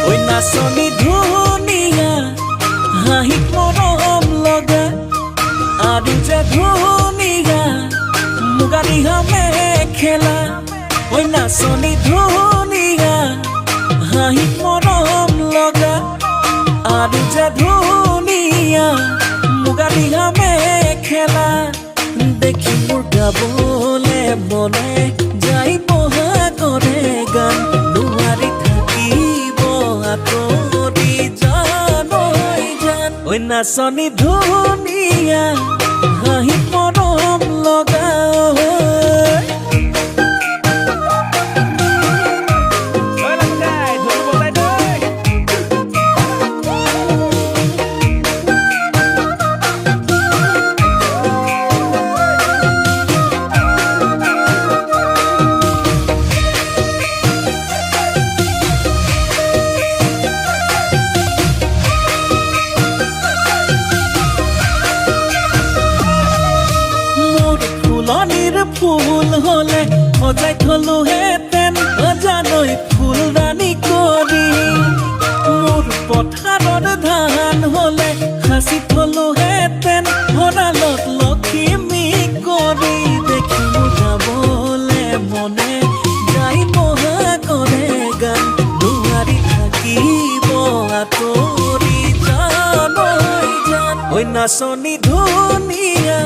ঐ নাচনী ধুনীয়া হাঁহিত মৰম লগা আৰু যে ধুনীয়া মুগা ৰিহা মেখেলা ঐ নাচনী ধুনীয়া হাঁহিত মৰম লগা আৰু যে ধুনীয়া মুগা ৰিহা মেখেলা দেখি মোৰ গাবলে মনে যাই বহাগৰে গান নোৱাৰি থাকিব আঁতৰি জান ঐ নাচনী ধুনীয়া হাঁহি মৰম লগা ফুলনিৰ ফুল হলে সজাই থলো হেতেন জানৈ ফুলদানি কৰি মোৰ পথাৰৰ ধান হলে সাঁচি থলো হেতেন ভঁৰালত লখিমী কৰি দেখি মোৰ গাবলে মনে যাই বহাগৰে গান নোৱাৰি থাকিব আঁতৰি জান ঐ নাচনী ধুনীয়া